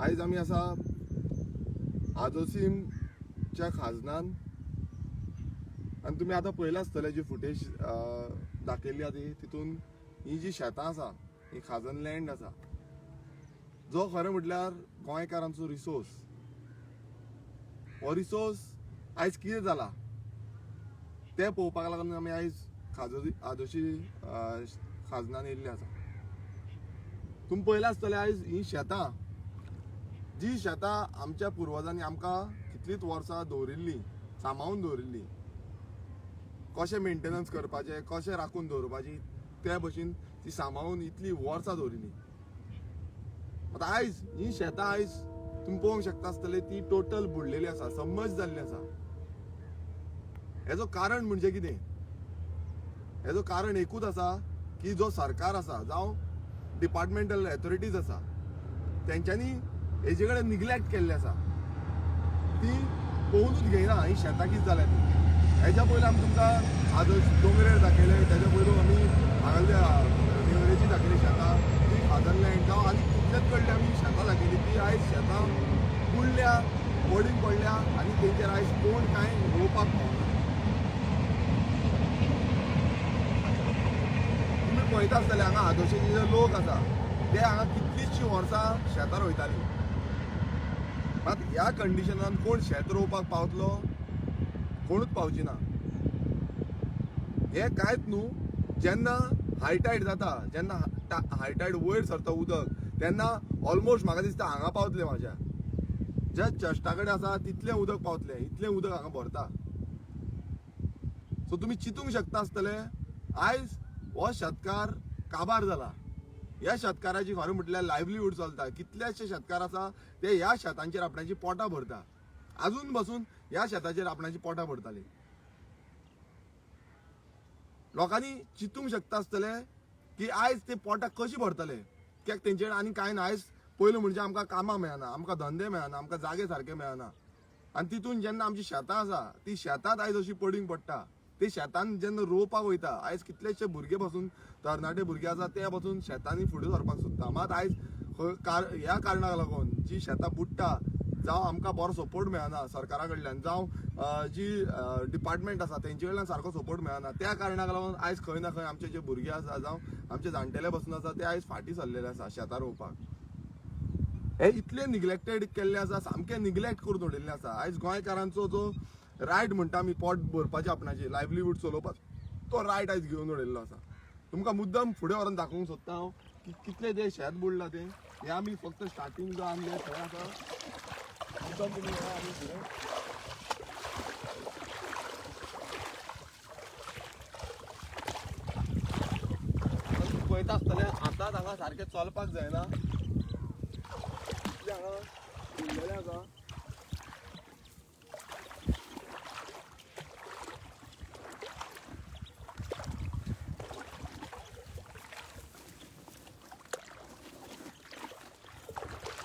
आयज आमी आसा आदोसीमच्या खाजनान आनी तुमी आतां पळयलां आसतलें जी फुटेज दाखयल्ली आसा ती तितून ही जी शेतां आसा ही खाजन लँड आसा जो खरें म्हटल्यार गोंयकारांचो रिसोर्स. हो रिसोर्स आयज कितें जाला तें पळोवपाक लागून आमी आयज आदोशी खाजनान येयल्ले आसा. तुम्ही पळयलां आसतलें आयज ही शेतां जी शेतां आमच्या पुर्वजांनी आमकां कितलींच वर्सां दवरिल्ली, सांबाळून दवरिल्ली, कशें मेंटेनन्स करपाचें, कशें राखून दवरपाची त्या भशेन ती सांबाळून इतली वर्सां दवरिल्ली. आतां आयज ही शेतां आयज तुम्ही पळोवंक शकता आसतले ती टोटल बुडलेली आसा, समज जाल्ली आसा. हेजो कारण म्हणजे कितें? हेजो कारण एकूच आसा की जो सरकार आसा जावं डिपार्टमेंटल ऑथॉरिटीज आसा तेंच्यांनी हेजे कडेन निग्लेक्ट केल्ले आसा. ती पळोवनूच घेयना ही शेतां कितें जाल्यां ती. हेच्या पयलीं आमी तुमकां आदोश दोंगरेर दाखयले, तेच्या पयलू आमी हांगाल्या नेवरेची दाखयली शेतां, ती खाजन लँड जावं आनी कितलेच कडली आमी शेतां दाखयली ती आयज शेतां बुडल्या, पडींग पडल्या आनी तेंचेर आयज कोण कांय रोवपाक पावना. तुम्ही पळयता आसतले हांगा आदोशेचे जे लोक आसा ते हांगा कितलींशीं वर्सां शेतां रोयतालीं. मात ह्या कंडिशनान कोण शेत रोवपाक पावतलो? कोणूच पावची ना. हे कांयच न्हू, जेन्ना हायटायड जाता, जेन्ना हायटायड वयर सरता उदक तेन्ना ऑलमोस्ट म्हाका दिसता हांगा पावतले म्हाज्या ज्या चेस्टा कडेन आसा तितलें उदक पावतलें, इतलें उदक हांगा भरता. सो तुमी चिंतूंक शकता आसतले आयज हो शेतकार काबार जाला. ह्या शेतकाराची खरें म्हटल्यार लायव्हलीहूड चलता. कितलेशे शेतकार आसा ते ह्या शेतांचेर आपणाची पोटां भरता. अजून बसून ह्या शेताचेर आपणाची पोटां भरताली. लोकांनी चिंतूंक शकता आसतले की आयज ते पोटां कशी भरतले, कित्याक तेंचे कडेन आनी कांय ना. आयज पयलीं म्हणजे आमकां कामां मेळना, आमकां धंदे मेळना, आमकां जागे सारके मेळना. आनी तितून जेन्ना आमची शेतां आसा ती शेतांत आयज अशी पडींग पडटा. ते शेतान जेन्ना रोवपाक वयता आयज कितलेशे भुरगे बसून तरणाटे भुरगे आसा ते बसून शेतांनी फुडें सरपाक सोदता. मात आयज ह्या कारणाक लागून जी शेतां बुडटा, जावं आमकां बरो सपोर्ट मेळना सरकारा कडल्यान, जावं जी डिपार्टमेंट आसा तेंचे कडल्यान सारको सपोर्ट मेळना, त्या कारणाक लागून आयज खंय ना खंय आमचे जे भुरगे आसा जावं आमचे जाणटेले बसून आसा ते आयज फाटीं सरलेले आसा शेतां रोवपाक. हे इतले निग्लेक्टेड केल्ले आसा, सामके निग्लेक्ट करून उडयल्ले आसा. आयज गोंयकारांचो जो रायट म्हणटा आमी पोट भरपाचें आपणाचें लायव्हलीहूड चलोवपाक, तो रायट आयज घेवन उडयल्लो आसा. तुमकां मुद्दम फुडें व्हरून दाखोवंक सोदता हांव की कितले जे शेत बुडला तें. हे आमी फक्त स्टार्टींग जो आमगे थंय आसा मुद्दम तुमी आमी फुडें पळयता आसतले आतां हांगा सारकें चलपाक जायना, इतले हांगा बुडलेले आसा.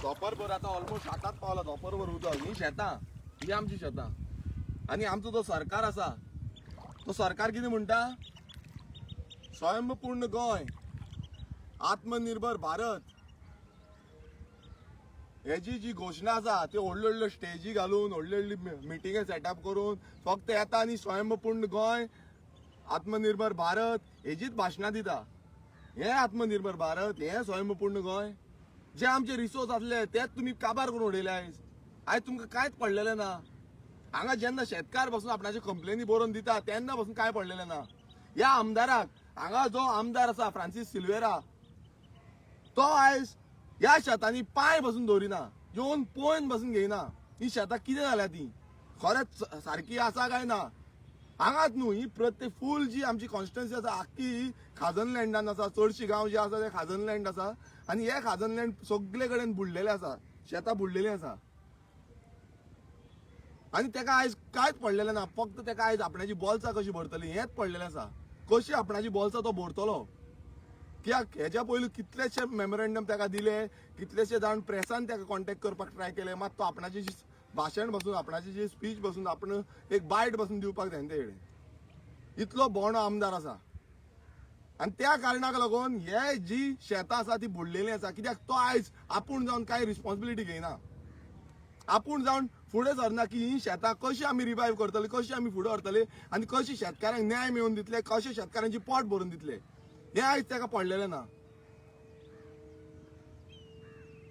दोपरभर आतां ऑलमोस्ट हातात पावला दोपरभर उदक. ही शेतां, ही आमची शेतां. आनी आमचो जो सरकार आसा तो सरकार कितें म्हणटा? स्वयंपूर्ण गोंय, आत्मनिर्भर भारत, हेजी जी घोशणा आसा ती व्हडल्यो व्हडल्यो स्टेजी घालून, व्हडल्यो व्हडल्यो मिटिंगे सेटअप करून फक्त येता आनी स्वयंपूर्ण गोंय, आत्मनिर्भर भारत हेजीच भाशणां दिता. हे आत्मनिर्भर भारत, हे स्वयंपूर्ण गोंय, जे आमचे रिसोर्स आसले तेच तुम्ही काबार करून उडयले. आयज आयज तुमकां कांयच पडलेलें ना. हांगा जेन्ना शेतकार बसून आपणाची कंप्लेनी बरोवन दिता तेन्ना बसून कांय पडलेलें ना. ह्या आमदाराक, हांगा जो आमदार आसा फ्रांसीस सिल्वेरा, तो आयज ह्या शेतांनी पांय बसून दवरिना, येवन पळोवन बसून घेयना ही शेतां कितें जाल्या ती खरेंच सारकी आसा काय ना. हांगाच न्हू, ही प्रत्येक फूल जी आमची कॉन्स्टिट्युएन्सी आसा आख्खी खाजन लँडान आसा. चडशी गांव जे आसा ते खाजन लँड आसा आनी हे खाजन लँड सगळे कडेन बुडलेले आसा, शेतां बुडलेली आसा. आनी तेका आयज कांयच पडलेलें ना. फक्त तेका आयज आपणाची बॉल्सां कशी भरतली हेच पडलेलें आसा. कशी आपणाची बॉल्सां तो भरतलो, कित्याक हेच्या पयलीं कितलेशे मेमोरेंडम तेका दिले, कितलेशे जाण प्रेसान तेका कॉन्टॅक्ट करपाक ट्राय केले, मात तो आपणाची भाशण बसून, आपणाची जी स्पीच बसून आपण एक बायट बसून दिवपाक जायना तेकडे. इतलो बोंडो आमदार आसा. आणि त्या कारणाक लागून हे जी शेतां आसा ती बुडलेली आसा कित्याक तो आयज आपूण जावन काय रिस्पॉन्सिबिलिटी घेयना आपूण जावन फुडें सरना की ही शेतां कशी आमी रिवायव करतले कशी आमी फुडें व्हरतले आनी कशी शेतकारांक न्याय मेळोवन दितले कशे शेतकारांची पोट भरून दितले हे आयज ताका पडलेलें ना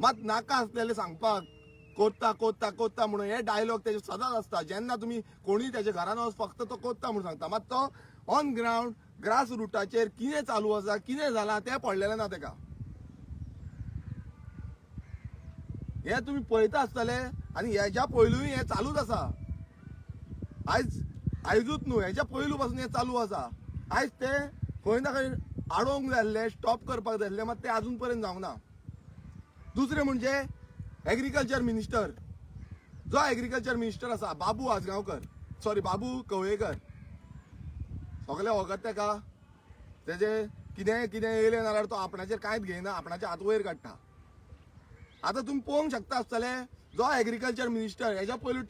मात नाका आसलेले सांगपाक कोत्ता कोत्ता कोत्ता म्हणून हे डायलॉग तेजे सदांच आसता जेन्ना तुमी कोणीय तेच्या घरान वच फक्त तो कोत्ता म्हणून सांगता मात तो ऑन ग्राउंड ग्रास रुटाचेर कितें चालू आसा कितें जालां तें पडलेलें ना तेका हे तुम्ही पळयता आसतले आनी हेच्या पयलूय हे चालूच आसा आयजूच न्हू हेच्या पयलू पासून हे चालू आसा आयज ते खंय ना खंय आडोवंक जाय आसले स्टॉप करपाक जाय आसले मात ते अजून पर्यंत जावंक ना दुसरे म्हणजे एग्रीकल्चर मिनिस्टर जो एग्रीकल्चर मिनिस्टर आसा बाबू आजगांवकर सॉरी बाबू कवळेकर सगळे वगत तेका तेजे कितें कितें येयलें नाल्यार तो आपणाचेर कांयच घेयना आपणाचे हात वयर काडटा आता तुम्ही पळोवंक शकता आसतले जो एग्रीकल्चर मिनिस्टर हेच्या पयलू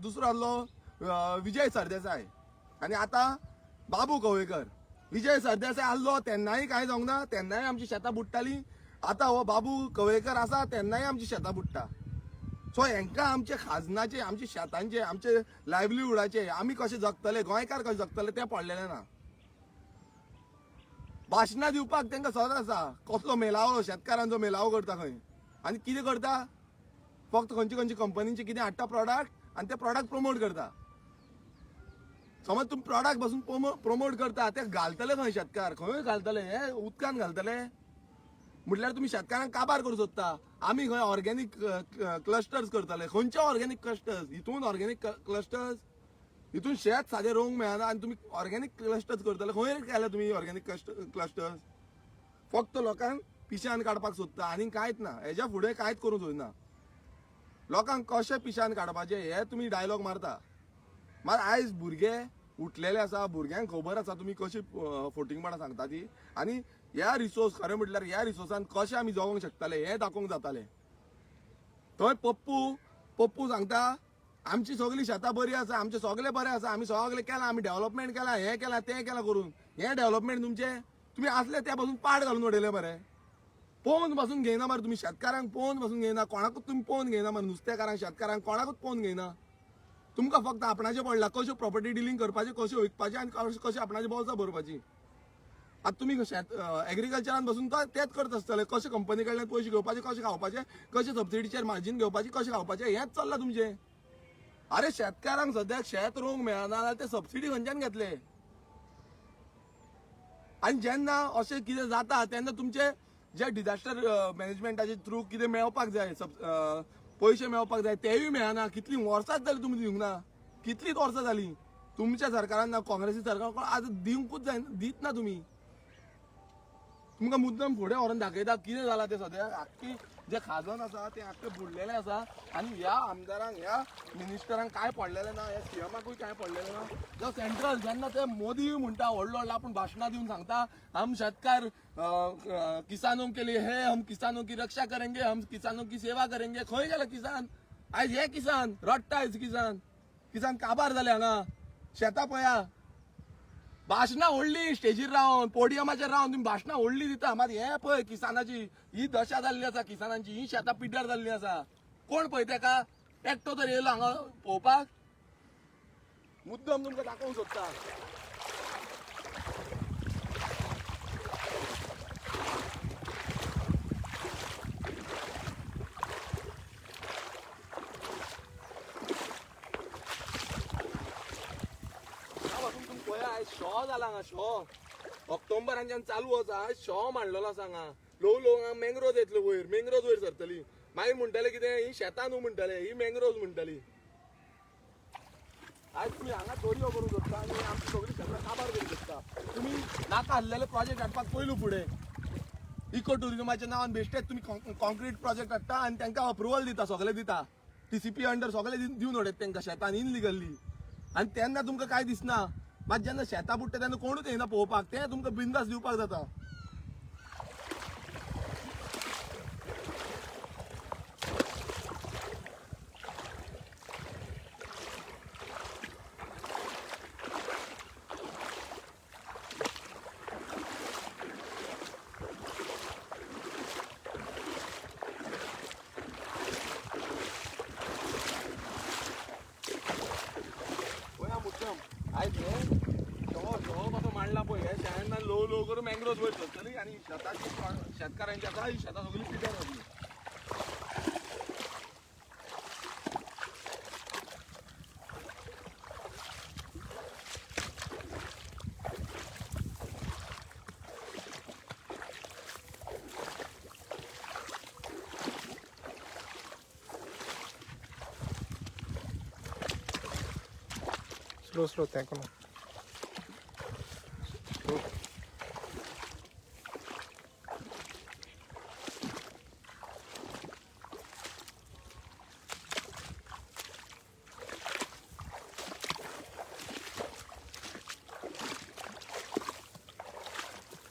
दुसरो आसलो विजय सरदेसाय आनी आता बाबू कवळेकर विजय सरदेसाय आसलो तेन्नाय कांय जावंक ना तेन्नाय आमची शेतां बुडटाली आता हो बाबू कवळेकर आसा तेन्नाय आमची शेतां बुडटा सो हेंकां आमचे खाजनाचे आमचे शेतांचे आमचे लायव्हलीहुडाचे आमी कशे जगतले गोंयकार कशे जगतले तें पडलेलें ना भाशणां दिवपाक तांकां सदांच आसा कसलो मेलावो शेतकारांचो मेलावो करता खंय आनी कितें करता फक्त खंयची खंयची कंपनीचे कितें हाडटा प्रॉडक्ट आनी ते प्रॉडक्ट प्रमोट करता समज तुम्ही प्रॉडक्ट पासून प्रमोट करता ते घालतले खंय शेतकार खंय घालतले हे उदकान घालतले म्हटल्यार तुम्ही शेतकारांक काबार करूं सोदता आमी खंय ऑर्गेनीक क्लस्टर्स करतले खंयचे ऑर्गेनीक क्लस्टर्स हितून ऑर्गेनीक क्लस्टर्स हितून शेत सादें रोवंक मेळना आनी तुमी ऑर्गेनीक क्लस्टर्स करतले खंय केले तुमी ऑर्गेनीक क्लस्टर्स फक्त लोकांक पिश्यान काडपाक सोदता आनी कांयच ना हेच्या फुडें कांयच करूंक सोदिना लोकांक कशें पिश्यान काडपाचें हे तुमी डायलॉग मारता मात आयज भुरगे उठलेले आसा भुरग्यांक खबर आसा तुमी कशी फोटिंगपणां सांगता ती आनी ह्या रिसोर्स खरें म्हटल्यार ह्या रिसोर्सान कशें आमी जगोंक शकताले हें दाखोवंक जातालें थंय पप्पू सांगता आमची सगळीं शेतां बरी आसा आमचे सगळे बरें आसा आमी सगळें केलां आमी डेव्हलपमेंट केलां हें केलां तें केलां करून हें डेव्हलपमेंट तुमचें तुमी आसले त्या पासून पाड घालून उडयले मरे पळोवन पासून घेयना मरे तुमी शेतकारांक पळोवन पासून घेयना कोणाकूच तुमी पळोवन घेयना मरे नुस्तेकारांक शेतकारांक कोणाकूच पळोवन घेयना तुमकां फक्त आपणाचें पडलां कश्यो प्रॉपर्टी डिलींग करपाचें कश्यो विकपाचें आनी कशें आपणाची बोल्सां भरपाची आतां तुमी एग्रीकल्चरान बसून तेंच करता आसतले कशें कंपनी कडल्यान पयशे घेवपाचे कशें खावपाचें कशें सबसिडीचेर मार्जीन घेवपाची कशें खावपाचें हेंच चल्लां तुमचें अरे शेतकारांक सद्याक शेत रोवंक मेळना जाल्यार ते सबसिडी खंयच्यान घेतले आनी जेन्ना अशें कितें जाता तेन्ना तुमचे जे डिजास्टर मॅनेजमेंटाचे थ्रू कितें मेळपाक जाय पयशे मेळपाक जाय तेवूय मेळना कितलीं वर्सांच जालीं तुमी दिवंक ना कितलींच वर्सां जालीं तुमच्या सरकारान ना काँग्रेसी सरकार आज दिवंकूच जाय दित ना तुमी तुमकां मुद्दम फुडें व्हरून दाखयता कितें जालां तें सद्या आख्खी जे खाजन आसा तें आख्खें बुडलेलें आसा आनी ह्या आमदारांक ह्या मिनिस्टरांक काय पडलेलें ना ह्या सीएमाकूय काय पडलेलें ना जो सेंट्रल जेन्ना ते मोदी म्हणटा व्हडलो व्हडलो आपूण भाशणां दिवन सांगता हम शेतकार किसानों के लिए है हम किसानों की रक्षा करेंगे हम किसानों की सेवा करेंगे खंय गेले किसान आयज हे किसान रडटा आयज किसान काबार जाले हांगा शेतां पळया भाशणां व्हडली स्टेजीर रावन पोडियमाचेर रावन तुम्ही भाशणां व्हडली दिता मात हे पळय किसानाची ही दशा जाल्ली आसा किसानांची ही शेतां पिड्ड्यार जाल्ली आसा कोण पळय तेका एकटो तर येयलो हांगा पळोवपाक मुद्दम तुमकां दाखोवंक सोदता शॉ जाला हांगा शॉ ऑक्टोबरांच्यान चालू आसा शॉ मांडलेलो आसा हांगा ल्हव मँग्रोज येतल्यो वयर मँग्रोज वयर सरतली मागीर म्हणटले कितें ही शेतां न्हू म्हणटले ही मँग्रोज म्हणटली आयज तुमी हांगा चोरयो करूंक सोदता आनी आमची सगळीं शेतां काबार करूंक सोदता तुमी नाका आसलेले प्रोजेक्ट हाडपाक पयलू फुडें इको टुरिजमाच्या नांवान बेश्टेच तुमी कॉन्क्रीट प्रोजेक्ट हाडटा आनी तांकां अप्रुवल दिता सगळे दिता TCP अंडर सगळे दिवन उडयता तांकां शेतान इनलिगल्ली आनी तेन्ना तुमकां कांय दिसना मात जेन्ना शेतां बुडटा तेन्ना कोणूच येना पळोवपाक तें तुमकां बिंदास दिवपाक जाता आयज शो कसो मांडला पळय हे शेळ्यांना लो करून मँग्रोज वयर सरतली आनी शेताची शेतकारांची आसा ही शेतां सगळीं पिड्यार जातली. स्लो तें करून स्लो.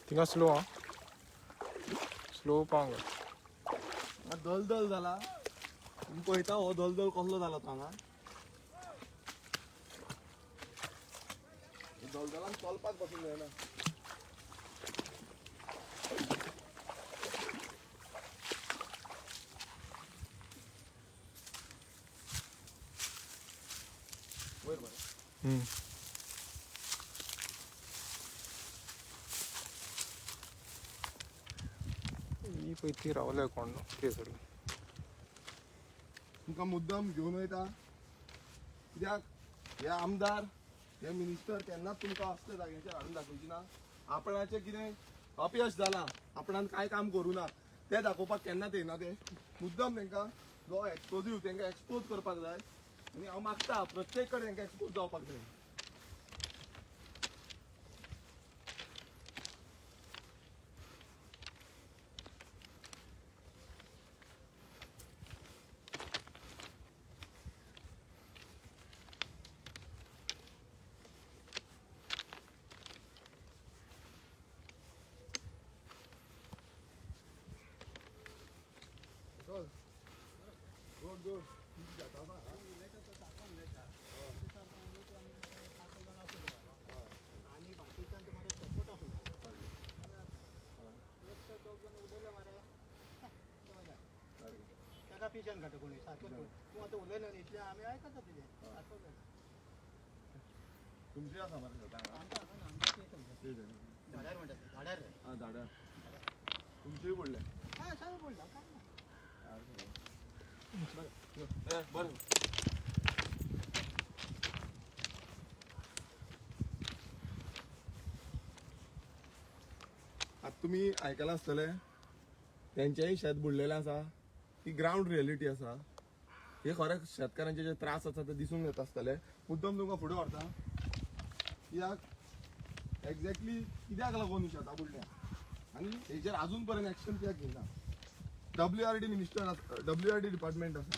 थिंगा स्लो आं स्लो पावंक जाय. दलदल जाला तुम्ही पळयता हो दलदल कसलो जाला तो हांगा. दलदलान चलपाक पासून जायना. वयर मरे ही पळय ती रावल्या कोण ते सगळी. तुमकां मुद्दम घेवन वयता कित्याक हे आमदार हे मिनिस्टर केन्नाच तुमकां असले जाग्याचेर हाडून दाखोवची ना. आपणाचें कितें अपयश जालां आपणान कांय काम करूं ना तें दाखोवपाक केन्नाच येना. ते मुद्दम तांकां जो एक्सपोजीव तांकां एक्सपोज करपाक जाय आनी हांव मागता प्रत्येक कडेन तांकां एक्सपोज जावपाक जाय. Good, good. पिशन घाट कोणी सारखं तू आता उलयलं न्ही इतलें आमी आयकता तुजें सारको तुमची आसा मरे शेतां आमकां झाडार म्हणटा ते झाडार रे हां झाडां तुमचेय पडले. हय सगळें पडला काय ना. बरें आतां तुमी आयकलां आसतलें तेंचेय शेत बुडलेलें आसा. ही ग्रावंड रियलिटी आसा. हे खरें शेतकारांचे जे त्रास आसा ते दिसूंक येता आसतले. मुद्दम तुमकां फुडें व्हरता कित्याक एक्झॅक्टली कित्याक लागून ही शेतां बुडल्या आनी हेजेर आजून पर्यंत एक्शन कित्याक घेयना. WRD मिनिस्टर WRD डिपार्टमेंट आसा,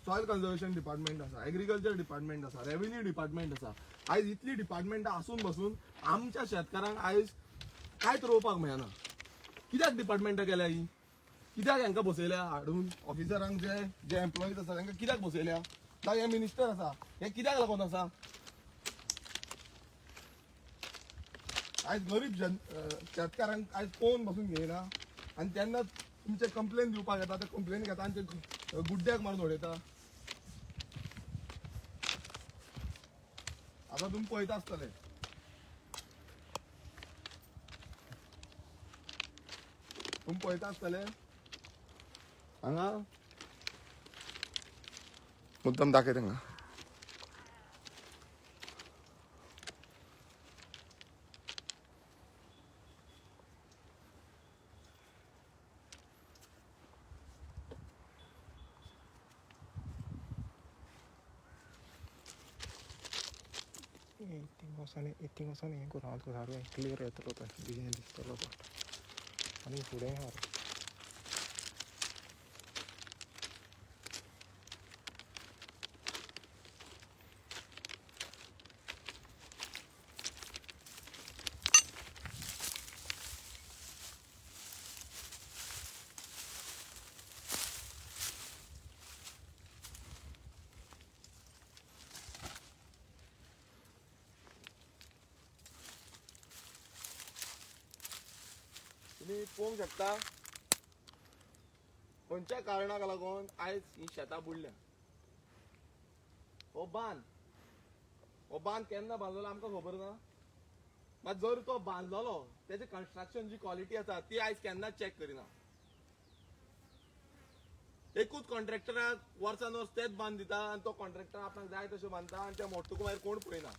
सॉयल कन्जर्वेशन डिपार्टमेंट आसा, एग्रीकल्चर डिपार्टमेंट आसा, रेव्हेन्यू डिपार्टमेंट आसा. आयज इतली डिपार्टमेंटां आसून बसून आमच्या शेतकारांक आयज कांयच रोवपाक मेळना. कित्याक डिपार्टमेंटां केल्या ही? कित्याक हांकां बसयल्या हाडून ऑफिसरांक जे एम्प्लॉईज आसा तांकां कित्याक बसयल्या? हे मिनिस्टर आसा हे कित्याक लागून आसा? आयज गरीब शेतकारांक आयज पळोवन बसून घेयना आनी तेन्ना तुमचे कंप्लेन दिवपाक येता. ते कंप्लेन घेता आनी ते गुड्ड्याक मारून उडयता. आतां तुमी पळयता आसतले हांगा मुद्दम दाखय तांकां. इथिंग वचोन हें करूं हांव सारकें क्लियर येतलो तो डिजायन दिसतलो तो आनी फुडें हार. तुम्ही पळोवंक शकता खंयच्या कारणाक लागून आयज ही शेतां बुडल्या. हो बांद हो बांद केन्ना बांदलेलो आमकां खबर ना. मात जर तो बांदलेलो त्याची कन्स्ट्रक्शन जी क्वालिटी आसा ती आयज केन्नाच चॅक करिना. एकूच कॉन्ट्रॅक्टराक वर्सान वर्स तेच बांद दिता आनी तो कॉन्ट्रॅक्टर आपणाक जाय तशें बांदता आनी त्या मोडटुका भायर कोण पळयना.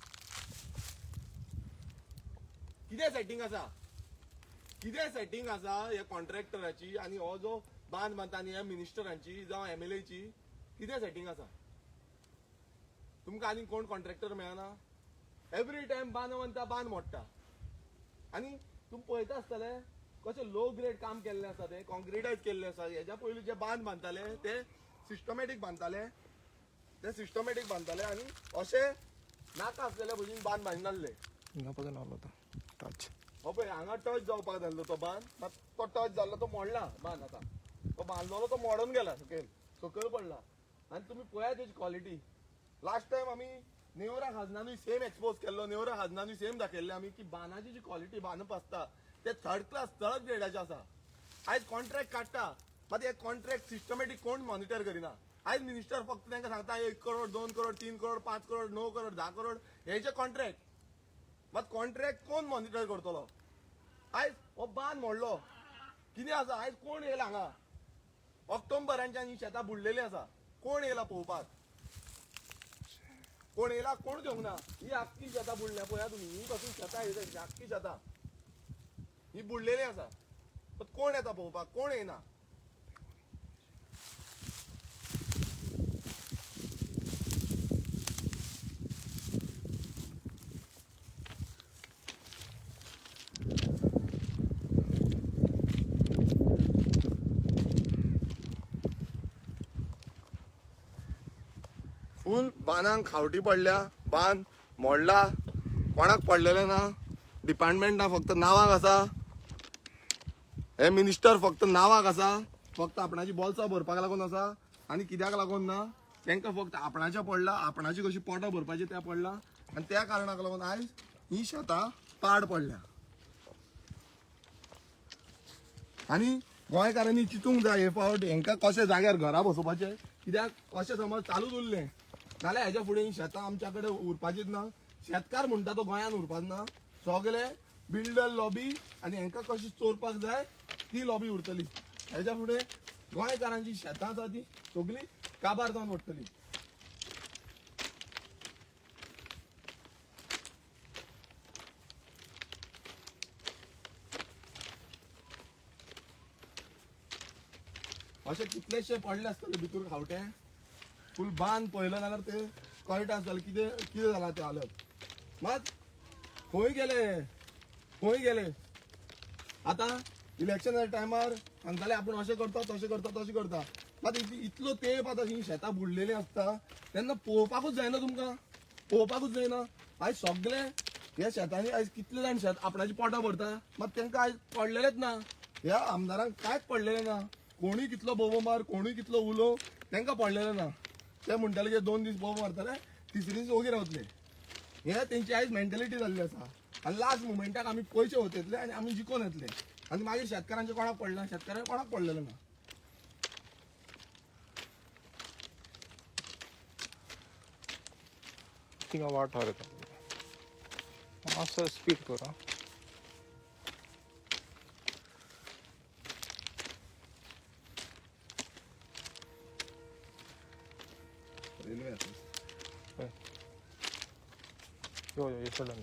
कितें सेटिंग आसा, कितें सेटिंग आसा ह्या कॉन्ट्रॅक्टराची आनी हो जो बांद बांदता आनी ह्या मिनिस्टरांची जावं MLAची कितें सेटिंग आसा. तुमकां आनी कोण कॉन्ट्रॅक्टर मेळना. एवरी टायम बांद बांदता बांद मोडटा. आनी तुमी पळयता आसतले कशें लो ग्रेड काम केल्लें आसा तें कॉन्क्रिटायज केल्लें आसा. हेज्या पयलीं जे बांद बांदताले ते सिस्टमॅटीक बांदताले आनी अशें नाका आसलेल्या भशेन बांद बांदनासले. हिंगा पासून आलो होता टच. हो पळय हांगा टच जावपाक जाल्लो तो बांद, मात तो टच जाल्लो तो मोडला बांद. आतां तो बांदलोलो तो मोडून गेला सकयल पडला. आनी तुमी पळयात तेजी क्वॉलिटी. लास्ट टायम आमी नेवरा खाजनानूय सेम एक्सपोज केल्लो, नेवरा खाजनानूय सेम दाखयल्लें आमी की बांदाची जी क्वॉलिटी बांदप आसता ते थर्ड क्लास थर्ड ग्रेडाचे आसा. आयज कॉन्ट्रॅक्ट काडटा मात हे कॉन्ट्रॅक्ट सिस्टमॅटीक कोण मॉनिटर करिना. आयज मिनिस्टर फक्त तांकां सांगता 1 करोड 2 करोड 3 करोड 5 करोड 9 करोड 10 करोड हेचे कॉन्ट्रॅक्ट. मात कॉन्ट्रॅक्ट कोण मॉनिटर करतलो. आयज हो बांद मोडलो कितें आसा. आयज कोण येयला हांगा. ऑक्टोबरांच्यान ही शेतां बुडलेलीं आसा. कोण येयला पळोवपाक. कोण येयला कोण घेवंक ना. ही आख्खी शेतां बुडल्या पळया तुमी. ही पासून शेतां येयली आख्खी शेतां ही बुडलेली आसा. पण कोण येता पळोवपाक. कोण येयना. फुल बांदांक खावटी पडल्या. बांद मोडला. कोणाक पडलेले ना. डिपार्टमेंटा फक्त नावाक आसा. हे मिनिस्टर फक्त नावाक आसा. फक्त आपणाची बॉल्सां भरपाक लागून आसा आनी कित्याक लागून ना. तांकां फक्त आपणाचें पडला. आपणाची कशी पोटां भरपाची त्या पडला आनी त्या कारणाक लागून आयज ही शेतां पाड पडल्या. आनी गोंयकारांनी चिंतूंक जाय हे फावट हेंकां कशें जाग्यार घरा बसोवपाचें. कित्याक अशें समज चालूच उरलें जाल्यार हेच्या फुडें ही शेतां आमच्या कडेन उरपाचीच ना. शेतकार म्हणटा तो गोंयान उरपाच ना. सगळे बिल्डर लॉबी आनी हेंकां कशी चोरपाक जाय ती लॉबी उरतली. हेच्या फुडें गोंयकारांची शेतां आसा ती सगळी काबार जावन पडटली. अशें कितलेशे पडले आसतले भितर खावटे. फूल बांद पळयलो जाल्यार ते कळटा आसतलें कितें कितें जालां तें हालत. मात खंय गेले. आतां इलेक्शनाच्या टायमार सांगताले आपूण अशें करता तशें करता. मात इतलो तेंप आतां ही शेतां बुडलेलीं आसता तेन्ना पळोवपाकूच जायना तुमकां. पळोवपाकूच जायना. आयज सगळे ह्या शेतांनी आयज कितले जाण शेत आपणाची पोटां भरता मात तांकां आयज पडलेलेच ना. ह्या आमदारांक कांयच पडलेलें ना. कोणूय कितलो बोबो मार कोणूय कितलो उलोव तांकां पडलेलें ना. ते म्हणटाले की 2 दीस बोबो मारतले 3रे दीस ओगी रावतले. हे तेंची आयज मेंटेलिटी जाल्ली आसा. आनी लास्ट मुमेंटाक आमी पयशे वतयतले आनी आमी जिखून येतले आनी मागीर शेतकारांचे कोणाक पडना. शेतकारांक कोणाक पडलेलें ना. थिंगा वाटार येता. असं स्पीड कर. रेल्वे आसा. यो येतलो.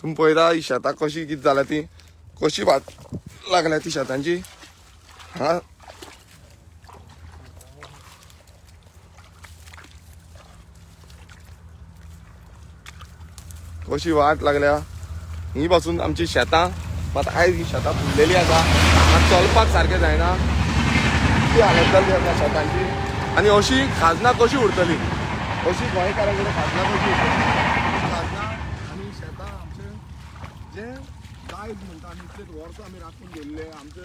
तुम्ही पळयता ही शेतां कशी कितें जाल्या ती कशी वाट लागल्या ती शेतांची. हा कशी वाट लागल्या. ही पासून आमची शेतां मात आयज ही शेतां बुडलेली आसा. चलपाक सारकें जायना. ती हालत जाल्ली आसा शेतांची. आनी अशी खाजना कशी उरतली. अशी गोंयकारां कडेन खाजना कशी उरतली. जे दायज म्हणटा आमी इतले वर्सां आमी राखून दवरले आमचे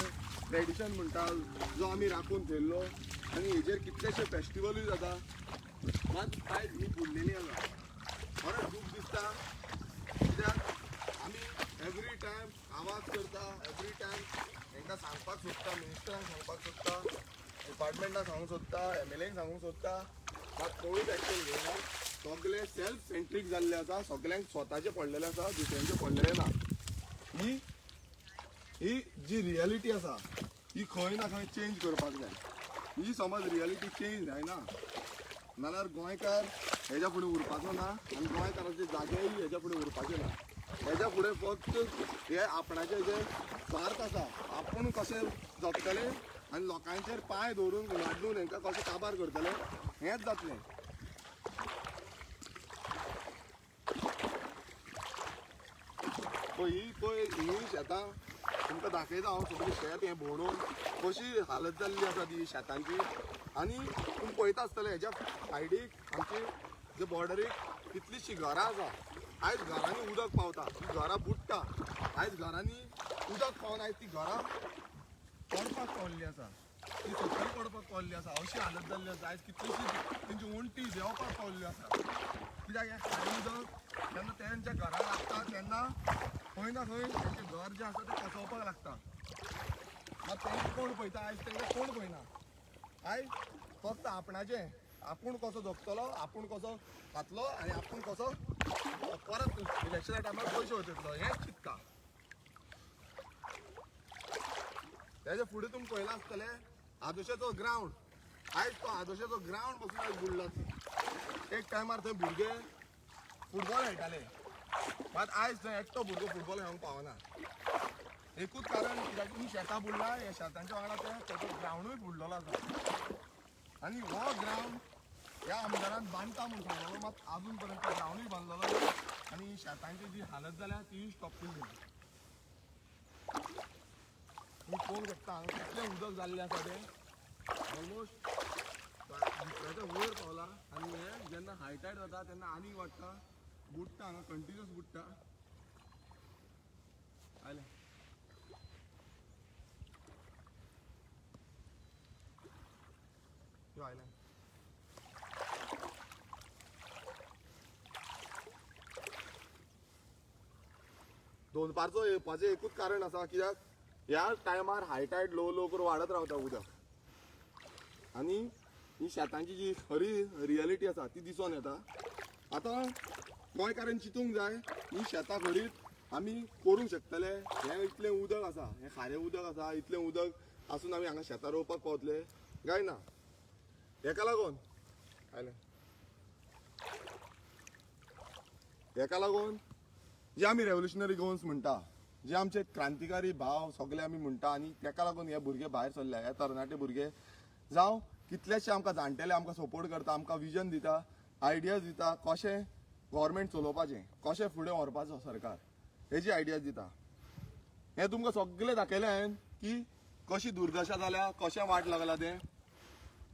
ट्रेडिशन म्हणटा जो आमी राखून दवरलो आनी हेजेर कितलेशे फेस्टिवलूय जाता मात आयज ही बुडलेली आसा खरेंच दूख दिसता कित्याक आमी एवरी टायम आवाज करता एवरी टायम तांकां सांगपाक सोदता मिनिस्टरांक सांगपाक सोदता डिपार्टमेंटाक सांगूंक सोदता MLAक सांगूंक सोदता मात कोणूच एक्शन घेयना सगळे सेल्फ सेंट्रीक जाल्ले आसा सगळ्यांक स्वताचे पडलेले आसा दुसऱ्यांचे पडलेले ना ही जी रियलिटी आसा ही खंय ना खंय चेंज करपाक जाय ही समज रियलिटी चेंज जायना नाल्यार गोंयकार हेज्या फुडें उरपाचो ना आनी गोंयकाराचे जागेय हेज्या फुडें उरपाचे ना हेज्या फुडें फक्त हे आपणाचे जे स्वार्थ आसा आपूण कशें जगतले आनी लोकांचेर पांय दवरून लाडून हेंकां कशें काबार करतले हेंच जातलें ही शेतां तुमकां दाखयता हांव सगळें शेत हें भोंवडून कशी हालत जाल्ली आसा ती शेतांची आनी तुमी पळयता आसतले हेज्या सायडीक आमची जे बॉर्डरीक कितलींशीं घरां आसा आयज घरांनी उदक पावता ती घरां बुडटा आयज घरांनी उदक पावन आयज ती घरां पडपाक पावल्ली आसा ती सकयल पडपाक पावल्ली आसा अशी हालत जाल्ली आसा आयज कितलीशीं तेंची वण्टी देंवपाक पावल्ली आसा कित्याक हें खारें उदक जेन्ना तेंच्या घरां लागता तेन्ना खंय ना खंय तेंचें घर जें आसा तें कोसोवपाक लागता मात तेंकां कोण पळयता आयज तेंकां कोण पळयना आयज फक्त आपणाचें आपूण कसो जगतलो आपूण कसो खातलो आनी आपूण कसो परत इलेक्शना टायमार पयशे वचयतलो हेंच चिंतता तेजे फुडें तुमी पळयलां आसतलें आदोशेचो ग्रावंड आयज तो आदोशेचो ग्रावंड पसून आयज बुडलो एक टायमार थंय भुरगे फुटबॉल खेळटाले मात आयज थंय एकटो भुरगो फुटबॉल खेळूंक पावना एकूच कारण कित्याक ही शेतां बुडला ह्या शेतांच्या वांगडा तेजो ग्रावंडूय बुडलेलो आसा आनी हो ग्रावंड ह्या आमदारान बांदता म्हूण सांगलेलो मात आजून पर्यंत ग्रावंडूय बांदलेलो ना आनी शेतांची जी हालत जाल्या तीय स्टॉप केली ना मी पळोवंक शकता हांगा कितलें उदक जाल्लें आसा तें ऑलमोस्ट दुसऱ्याच्या वयर पावला आनी हें जेन्ना हायटायड जाता तेन्ना आनीक वाडटा बुडटा हांगा कंटिन्यूस बुडटा आयलें यो आयलें दोनपारचो येवपाचें एकूच कारण आसा कित्याक ह्या टायमार हायटायड लो करून वाडत रावता उदक आनी ही शेतांची जी खरी रियलिटी आसा ती दिसून येता आतां गोंयकारांनी चिंतूंक जाय ही शेतां खरीच आमी करूंक शकतले हें इतलें उदक आसा हें खारें उदक आसा इतलें उदक आसून आमी हांगा शेतां रोवपाक पावतले काय ना हेका लागून आयलें हेका लागून जे आमी रेव्होल्युशनरी गोवन्स म्हणटा जे आमचे क्रांतिकारी भाव सगळे आमी म्हणटा आनी तेका लागून हे भुरगे भायर सरले हे तरणाटे भुरगे जावं कितलेशे आमकां जाणटेले आमकां सपोर्ट करता आमकां विजन दिता आयडियाज दिता कशें गव्हर्मेंट चलोवपाचें कशें फुडें व्हरपाचो सरकार हेजी आयडियाज दिता हें तुमकां सगळें दाखयलें हांवें की कशी दुर्दशा जाल्या कशें वाट लागला तें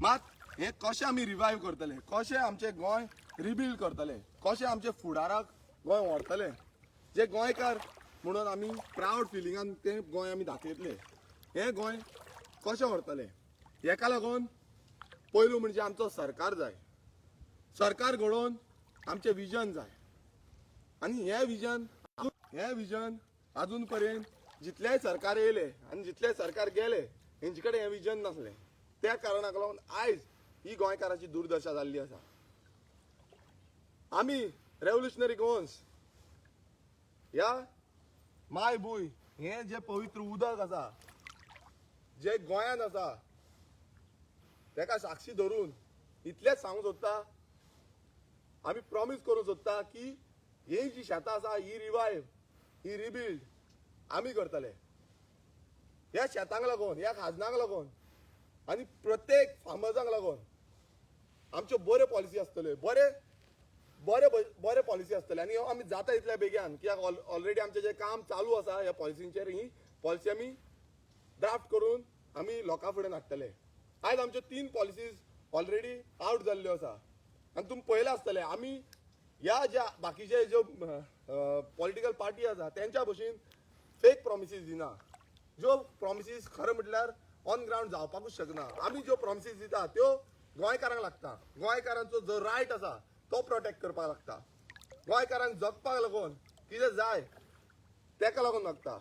मात हें कशें आमी रिवायव करतले कशें आमचें गोंय रिबिल्ड करतले कशें आमचे फुडाराक गोंय व्हरतले जे गोंयकार म्हणून आमी प्रावड फिलिंगान तें गोंय आमी दाखयतले हें गोंय कशें व्हरतले हेका लागून पयलू म्हणजे आमचो सरकार जाय सरकार घडोवन आमचें विजन जाय आनी हें विजन आजून पर्यंत जितलेय सरकार येयले आनी जितले सरकार गेले हेंचे कडेन हें विजन नासलें त्या कारणाक लागून आयज ही गोंयकाराची दुर्दशा जाल्ली आसा आमी रेव्होल्युशनरी गोवन्स ह्या माय भूंय हें जें पवित्र उदक आसा जे गोंयान आसा तेका साक्षी धरून इतलेंच सांगूंक सोदता आमी प्रॉमिस करूंक सोदता की ही जी शेतां आसा ही रिवायव ही रिबिल्ड आमी करतले ह्या शेतांक लागून ह्या खाजनांक लागून आनी प्रत्येक फार्मर्सांक लागून आमच्यो बऱ्यो पॉलिसी आसतल्यो बरे पॉलिसी आसतले आनी आमी जाता इतल्या बेगीन कित्याक ऑलरेडी आमचें जें काम चालू आसा ह्या पॉलिसींचेर ही पॉलिसी आमी ड्राफ्ट करून आमी लोकां फुडें हाडटले आयज आमच्यो 3 पॉलिसीज ऑलरेडी आवट जाल्ल्यो आसा आनी तुमी पळयलें आसतलें आमी ह्या ज्या बाकीचे ज्यो पॉलिटिकल पार्टी आसा त्यांच्या भशेन फेक प्रॉमिसीस दिना. ज्यो प्रॉमिसीस खरं म्हटल्यार ऑन ग्राउंड जावपाकूच शकना. आमी ज्यो प्रॉमिसीस दिता त्यो गोंयकारांक लागता. गोंयकारांचो जो रायट आसा तो प्रोटेक्ट करपाक लागता. गोंयकारांक जगपाक लागून कितें जाय तेका लागून लागता.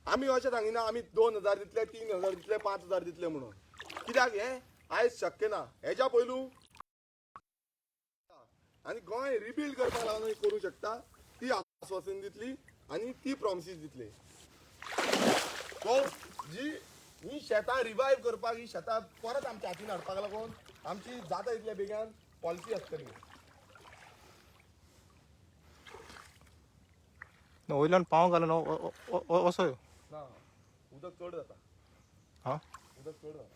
आमी अशें सांगिना आमी 2000 दितले, 3000 दितले, 5000 दितले म्हणून. कित्याक हें आयज शक्य ना. हेच्या पयलू आनी गोंय रिबिल्ड करपाक लागून करूं शकता ती आश्वासन दितली आनी ती प्रॉमिसीस दितली. सो ही शेतां रिवायव करपाक, ही शेतां परत आमच्या हातीन हाडपाक लागून आमची जाता तितल्या बेगीन पॉलिसी आसतली. वयल्यान पाव घालून असो ना उदक चड जाता. हा उदक चड जाता.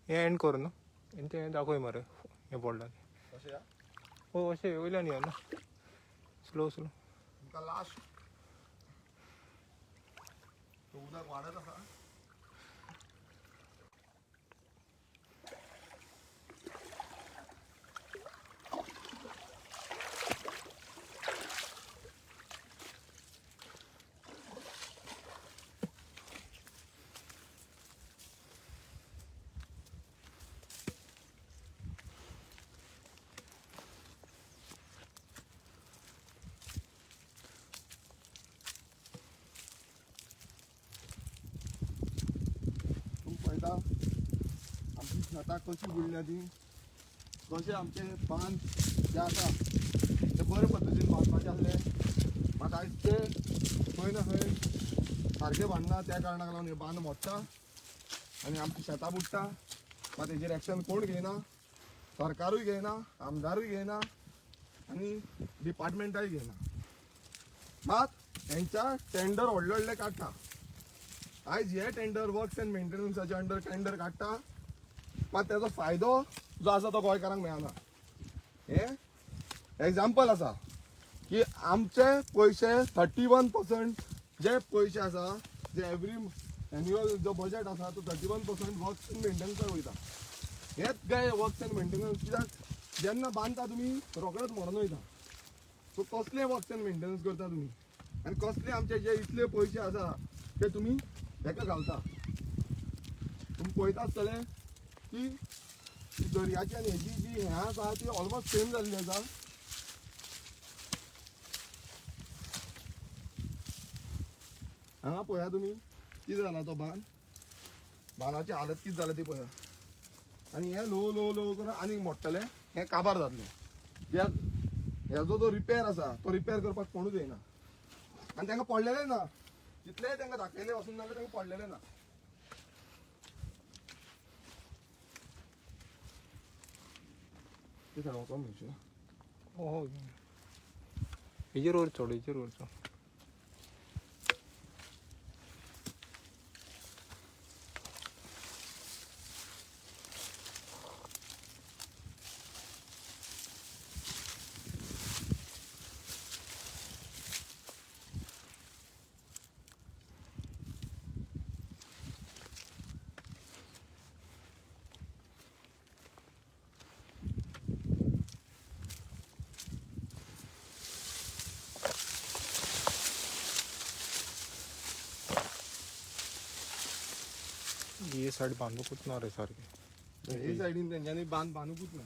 हें एंड करू न्हू तें दाखय मरे हें पडलां कशें या हो अशें वयल्यान या ना स्लो स्लो तुमकां लास्ट उदक वाडत आसा. पळयता आमची शेतां कशी बुडल्या ती. कशें आमचे बांद जे आसा ते बरे पद्दतीन बांदपाचे आसले. मात आयज ते खंय ना खंय सारके बांदना. त्या कारणाक लागून हे बांद मोडटा आनी आमची शेतां बुडटा. मात हेजेर एक्शन कोण घेयना. सरकारूय घेयना, आमदारूय घेयना आनी डिपार्टमेंटाय घेयना. मात हेंच्या टेंडर व्हडले व्हडले काडटा. आयज हे टेंडर वर्क्स एंड मेंटेनन्साच्या अंडर टेंडर काडटा. मात तेजो फायदो जो आसा तो गोंयकारांक मेळना. हे एग्जाम्पल आसा की आमचे पयशे 31% जे पयशे आसा जे एवरी एन्युअल जो बजेट आसा तो 31% वर्क्स एंड मेंटेनन्साक वयता. हेच काय वर्क्स एंड मेंटेनन्स. कित्याक जेन्ना बांदता तुमी रोखडेच मोडून वयता. सो कसले वर्क्स एंड मेंटेनन्स करता तुमी आनी कसले आमचे जे इतले पयशे आसा ते तुमी हेका घालता. तुमी पळयता आसतले की दर्याची आनी हेजी जी हें आसा ती ऑलमोस्ट सेम जाल्ली आसा. हांगा पळया तुमी कितें जाला तो बांद. बांदाची हालत कितें जाल्या ती पळया. आनी हे लो लो लो करून आनीक मोडटले. हें काबार जातलें. कित्याक हेजो जो रिपेर आसा तो रिपेर करपाक कोणूच येयना. आनी तांकां पडलेले ना. जितलेय तांकां दाखयले वचून जाल्यार तांकां पडलेले ना. ते वचोन मेळचे हो हेजेर वयर चड हेजेर वयर चड ही सायड बांदूकूच ना रे सारकें. हे सायडीन तेंच्यांनी बांदूकूच ना.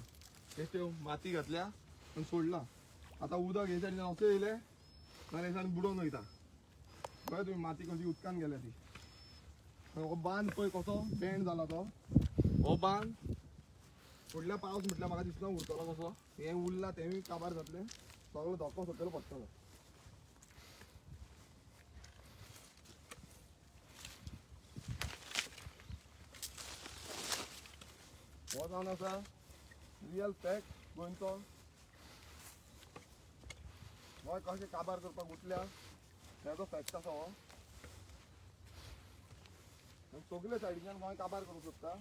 ते माती घातल्या आनी सोडला. आतां उदक हे सायडीन असो येयले जाल्यार हे सायडीन बुडोवन वयता. पळय तुमी माती कशी उदकान गेल्या ती. हो बांद पळय कसो बेंड जाला तो. हो बांद फुडल्या पावस म्हटल्यार म्हाका दिसना उरतलो कसो. हें उरला तेंवूय काबार जातलें. सगळो धोको सकयल पडटलो. हो जावन आसा रियल फॅक्ट गोंयचो. गोंय कशें काबार करपाक उठल्या तेजो फॅक्ट आसा हो. सगळे सायडीच्यान गोंय काबार करूंक सोदता.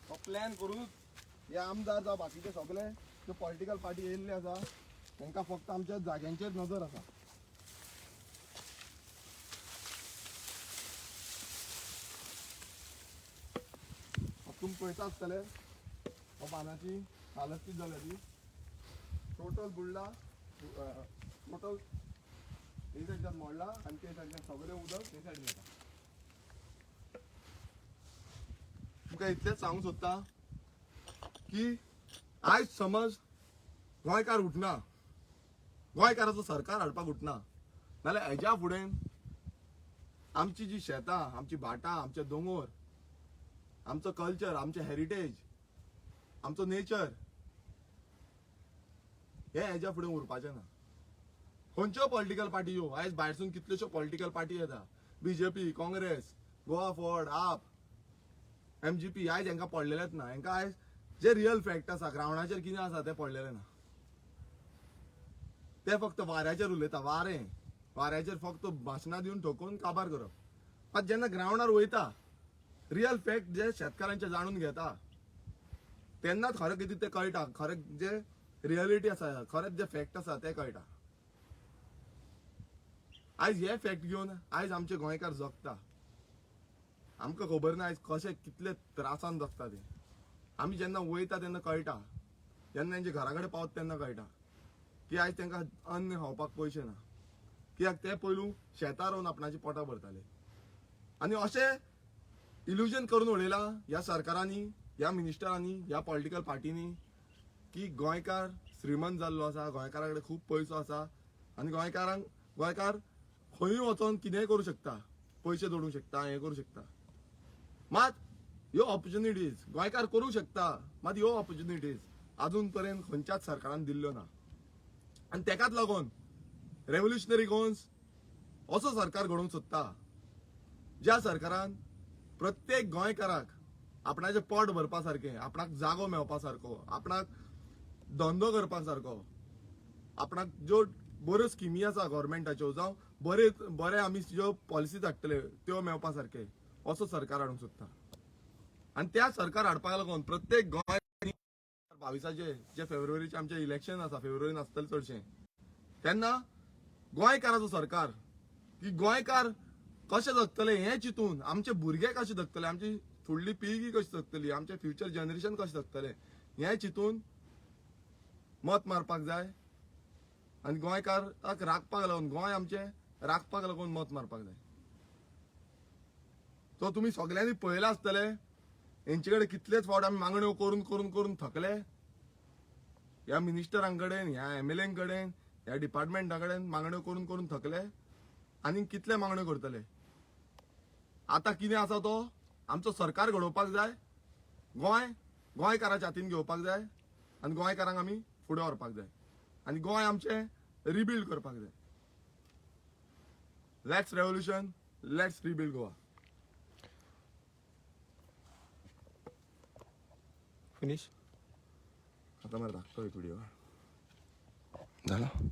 हो प्लॅन करून हे आमदार जावं बाकीचे सगळे ज्यो पॉलिटिकल पार्टी येयल्ले आसा तांकां फक्त आमच्या जाग्यांचेर नजर आसा. तुमी पळयता आसतले हो बांदाची हालत कितें जाल्या ती. टोटल बुडला टोटल हे साईडच्यान मोडला आणि ते साईडच्यान सगळे उदक ते साईडीन येता तुमका इतलेच सांगू सोदता की आयज समज गोंयकार उठना गोंयकाराचो सरकार हाडपाक उठना नाल्यार हेज्या फुडें आमची जी शेतां आमची भाटां आमचे दोंगर आमचो कल्चर आमचे हेरिटेज आमचो नेचर हे हेज्या फुडें उरपाचें ना खंयच्यो पॉलिटिकल पार्टी येवं आयज भायरसून कितल्योश्यो पॉलिटिकल पार्टी येता बीजेपी काँग्रेस गोवा फॉर्ड आप एमजीपी आयज हांकां पडलेलेच ना हांकां आयज जे रियल फॅक्ट आसा ग्रावंडाचेर कितें आसा ते पडलेले ना ते फक्त वाऱ्याचेर उलयता वाऱ्याचेर फक्त भाशणां दिवन ठोकून काबार करप पण जेन्ना ग्रावंडार वयता रियल फॅक्ट जे शेतकारांचे जाणून घेता तेन्नाच खरें कितें ते कळटा खरें जे रियलिटी आसा खरेंच जे फॅक्ट आसा ते कळटा आयज हे फॅक्ट घेवन आयज आमचे गोंयकार जगता आमकां खबर ना आयज कशे कितले त्रासान जगता ते आमी जेन्ना वयता तेन्ना कळटा जेन्ना तेंचे घरा कडेन पावता तेन्ना कळटा की आयज तांकां अन्न खावपाक पयशे ना कित्याक ते पयलू शेतां रोवन आपणाची पोटां भरताले आनी अशें इल्युजन करून उडयला ह्या सरकारांनी ह्या मिनिस्टरांनी ह्या पॉलिटिकल पार्टीनी की गोंयकार श्रीमंत जाल्लो आसा गोंयकारा कडेन खूब पयसो आसा आनी गोंयकार खंयूय वचोन कितेंय करूं शकता पयशे जोडूंक शकता हें करूं शकता मात ह्यो ऑपॉर्च्युनिटीज गोंयकार करूंक शकता मात ह्यो ऑपॉर्च्युनिटीज अजून पर्यंत खंयच्याच सरकारान दिल्ल्यो ना आनी तेकाच लागून रेव्होल्युशनरी गोन्स असो सरकार घडोवंक सोदता ज्या सरकारान प्रत्येक गोंयकाराक आपणाचें पोट भरपा सारकें आपणाक जागो मेळपा सारको आपणाक धंदो करपा सारको आपणाक ज्यो बऱ्यो स्किमी आसा गव्हर्मेंटाच्यो जावं बरे आमी ज्यो पॉलिसीज हाडटले त्यो मेळपा सारके असो सरकार हाडूंक सोदता आनी त्या सरकार हाडपाक लागून प्रत्येक गोंय 22 जे फेब्रुवारीचे आमचे इलेक्शन आसा फेब्रुवारीन आसतलें चडशें तेन्ना गोंयकाराचो सरकार की गोंयकार कशे जगतले हें चिंतून आमचे भुरगे कशे जगतले आमची फुडली पिळगी कशी जगतली आमचे फ्युचर जनरेशन कशें जगतले हें चिंतून मत मारपाक जाय आनी गोंयकाराक राखपाक लागून गोंय आमचें राखपाक लागून मत मारपाक जाय सो तुमी सगळ्यांनी पळयलां आसतलें हेंचे कडेन कितलेच फावट आमी मागण्यो करून करून करून थकले ह्या मिनिस्टरां कडेन ह्या एमएलए कडेन ह्या डिपार्टमेंटा कडेन मागण्यो करून करून थकले आनी कितले मागण्यो करतले आतां कितें आसा तो आमचो सरकार घडोवपाक जाय गोंयकाराच्या हातीन घेवपाक जाय आनी गोंयकारांक आमी फुडें व्हरपाक जाय आनी गोंय आमचें रिबिल्ड करपाक जाय let's revolution let's rebuild Goa finish आता मला दाखतोय व्हिडिओ झालं